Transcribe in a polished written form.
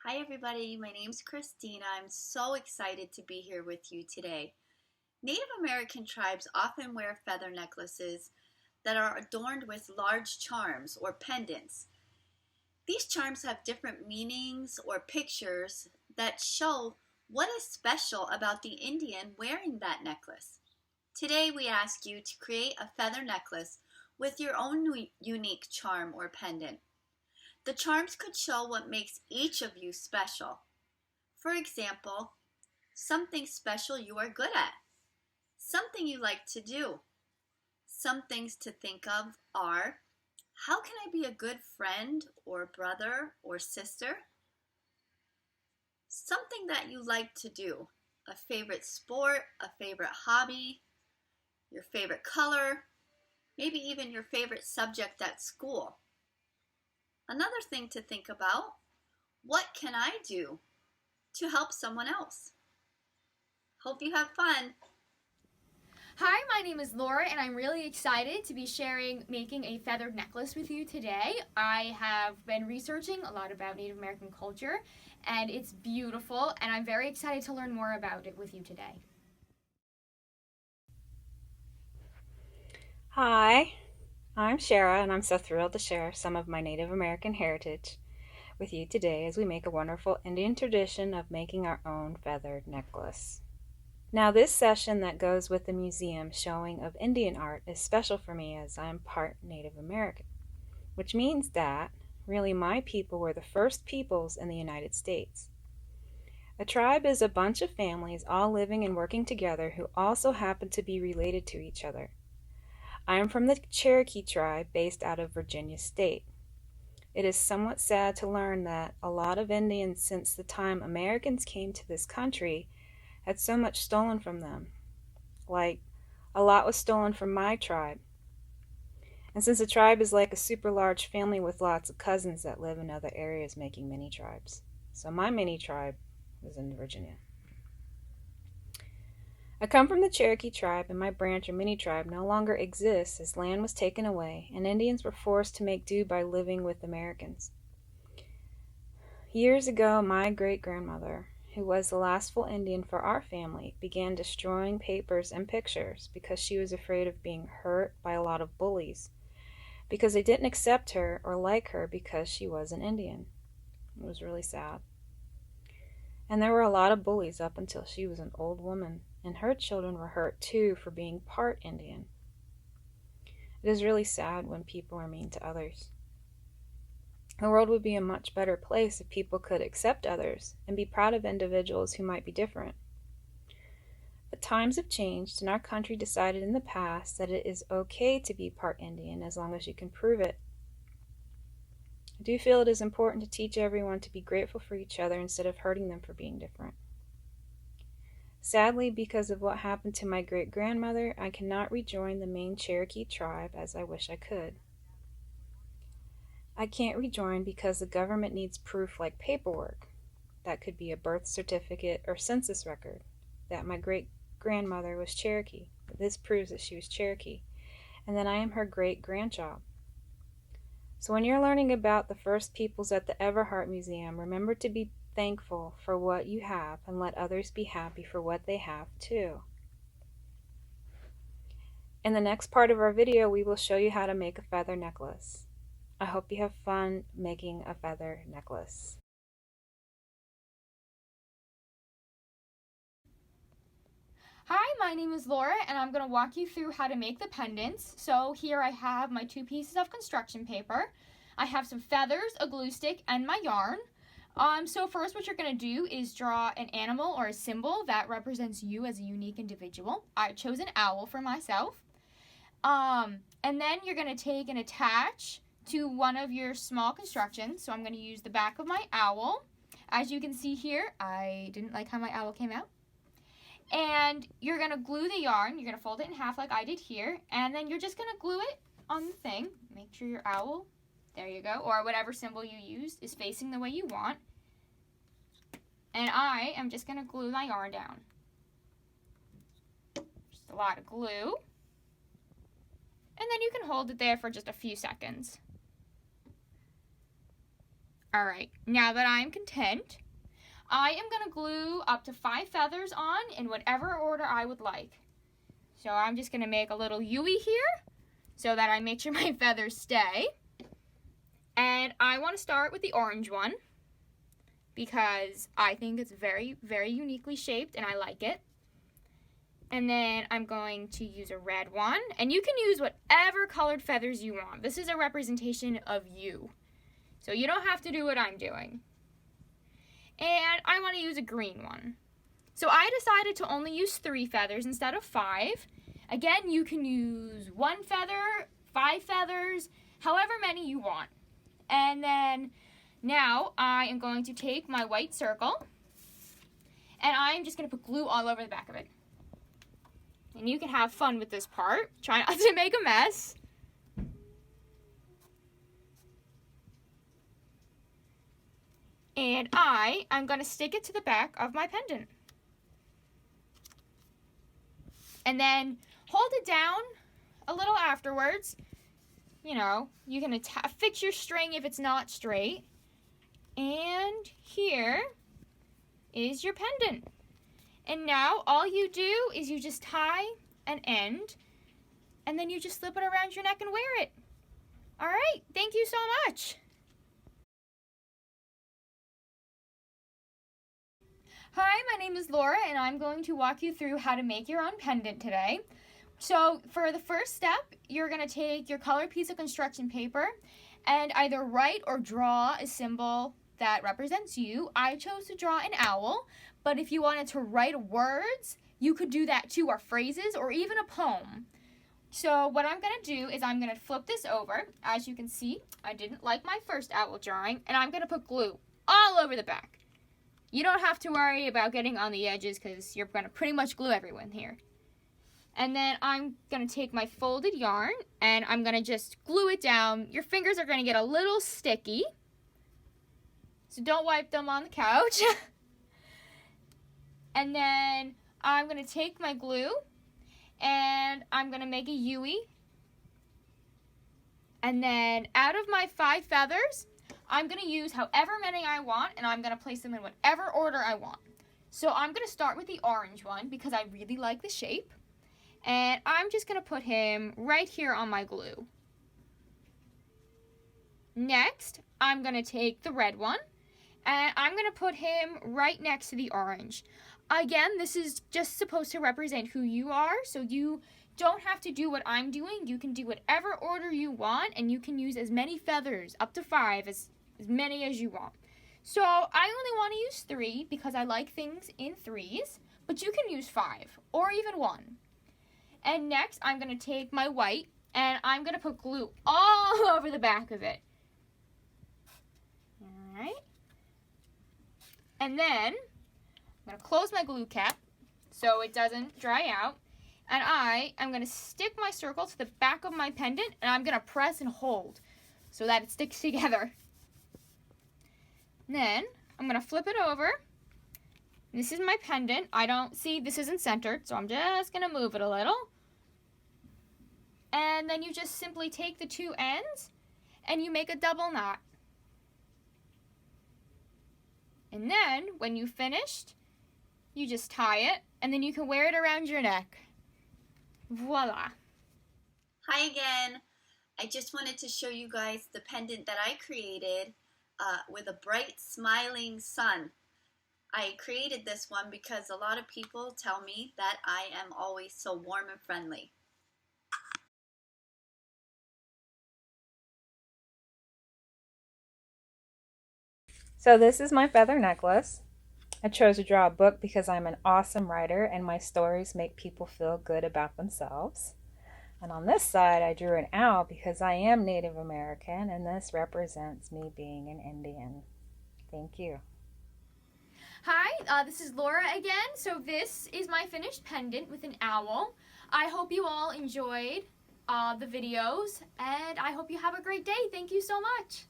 Hi everybody, my name's Christina. I'm so excited to be here with you today. Native American tribes often wear feather necklaces that are adorned with large charms or pendants. These charms have different meanings or pictures that show what is special about the Indian wearing that necklace. Today we ask you to create a feather necklace with your own unique charm or pendant. The charms could show what makes each of you special. For example, something special you are good at, something you like to do. Some things to think of are, how can I be a good friend or brother or sister? Something that you like to do, a favorite sport, a favorite hobby, your favorite color, maybe even your favorite subject at school. Another thing to think about, what can I do to help someone else? Hope you have fun. Hi, my name is Laura, and I'm really excited to be sharing making a feathered necklace with you today. I have been researching a lot about Native American culture, and it's beautiful, and I'm very excited to learn more about it with you today. Hi, I'm Shara, and I'm so thrilled to share some of my Native American heritage with you today as we make a wonderful Indian tradition of making our own feathered necklace. Now, this session that goes with the museum showing of Indian art is special for me as I'm part Native American, which means that really my people were the first peoples in the United States. A tribe is a bunch of families all living and working together who also happen to be related to each other. I am from the Cherokee tribe based out of Virginia State. It is somewhat sad to learn that a lot of Indians since the time Americans came to this country had so much stolen from them. Like, a lot was stolen from my tribe. And since a tribe is like a super large family with lots of cousins that live in other areas making mini tribes. So my mini tribe was in Virginia. I come from the Cherokee tribe, and my branch or mini tribe no longer exists as land was taken away and Indians were forced to make do by living with Americans. Years ago, my great-grandmother, who was the last full Indian for our family, began destroying papers and pictures because she was afraid of being hurt by a lot of bullies, because they didn't accept her or like her because she was an Indian. It was really sad. And there were a lot of bullies up until she was an old woman, and her children were hurt too for being part Indian. It is really sad when people are mean to others. The world would be a much better place if people could accept others and be proud of individuals who might be different. But times have changed, and our country decided in the past that it is okay to be part Indian as long as you can prove it. I do feel it is important to teach everyone to be grateful for each other instead of hurting them for being different. Sadly, because of what happened to my great-grandmother, I cannot rejoin the main Cherokee tribe as I wish I could. I can't rejoin because the government needs proof like paperwork. That could be a birth certificate or census record that my great-grandmother was Cherokee. This proves that she was Cherokee, and that I am her great-grandchild. So when you're learning about the first peoples at the Everhart Museum, remember to be thankful for what you have and let others be happy for what they have too. In the next part of our video, we will show you how to make a feather necklace. I hope you have fun making a feather necklace. Hi, my name is Laura, and I'm going to walk you through how to make the pendants. So here I have my 2 pieces of construction paper. I have some feathers, a glue stick, and my yarn. So first what you're going to do is draw an animal or a symbol that represents you as a unique individual. I chose an owl for myself. And then you're going to take and attach to one of your small constructions. So I'm going to use the back of my owl. As you can see here, I didn't like how my owl came out. And you're going to glue the yarn. You're going to fold it in half like I did here. And then you're just going to glue it on the thing. Make sure your owl, there you go, or whatever symbol you used is facing the way you want. And I am just going to glue my yarn down. Just a lot of glue. And then you can hold it there for just a few seconds. Alright, now that I'm content, I am going to glue up to 5 feathers on in whatever order I would like. So I'm just going to make a little U-ey here so that I make sure my feathers stay. And I want to start with the orange one because I think it's very, very uniquely shaped and I like it. And then I'm going to use a red one. And you can use whatever colored feathers you want. This is a representation of you. So you don't have to do what I'm doing. And I want to use a green one. So I decided to only use 3 feathers instead of 5. Again, you can use 1 feather, 5 feathers, however many you want. And then now I am going to take my white circle and I'm just going to put glue all over the back of it. And you can have fun with this part. Try not to make a mess. And I'm going to stick it to the back of my pendant. And then hold it down a little afterwards. You know, you can fix your string if it's not straight. And here is your pendant. And now all you do is you just tie an end and then you just slip it around your neck and wear it. All right, thank you so much. Hi, my name is Laura and I'm going to walk you through how to make your own pendant today. So for the first step, you're going to take your colored piece of construction paper and either write or draw a symbol that represents you. I chose to draw an owl, but if you wanted to write words, you could do that too, or phrases, or even a poem. So what I'm going to do is I'm going to flip this over. As you can see, I didn't like my first owl drawing, and I'm going to put glue all over the back. You don't have to worry about getting on the edges because you're going to pretty much glue everyone here. And then I'm going to take my folded yarn and I'm going to just glue it down. Your fingers are going to get a little sticky, so don't wipe them on the couch. And then I'm going to take my glue and I'm going to make a U-ey. And then out of my 5 feathers, I'm going to use however many I want, and I'm going to place them in whatever order I want. So I'm going to start with the orange one because I really like the shape. And I'm just going to put him right here on my glue. Next, I'm going to take the red one, and I'm going to put him right next to the orange. Again, this is just supposed to represent who you are, so you don't have to do what I'm doing. You can do whatever order you want, and you can use as many feathers, up to 5, as many as you want. So I only want to use 3 because I like things in 3s, but you can use 5 or even 1. And next, I'm going to take my white, and I'm going to put glue all over the back of it. All right. And then I'm going to close my glue cap so it doesn't dry out. And I'm going to stick my circle to the back of my pendant, and I'm going to press and hold so that it sticks together. Then I'm going to flip it over. This is my pendant. This isn't centered, so I'm just going to move it a little. And then you just simply take the 2 ends and you make a double knot. And then when you've finished, you just tie it and then you can wear it around your neck. Voila. Hi again. I just wanted to show you guys the pendant that I created with a bright smiling sun. I created this one because a lot of people tell me that I am always so warm and friendly. So this is my feather necklace. I chose to draw a book because I'm an awesome writer and my stories make people feel good about themselves. And on this side, I drew an owl because I am Native American and this represents me being an Indian. Thank you. Hi, this is Laura again. So this is my finished pendant with an owl. I hope you all enjoyed the videos and I hope you have a great day. Thank you so much.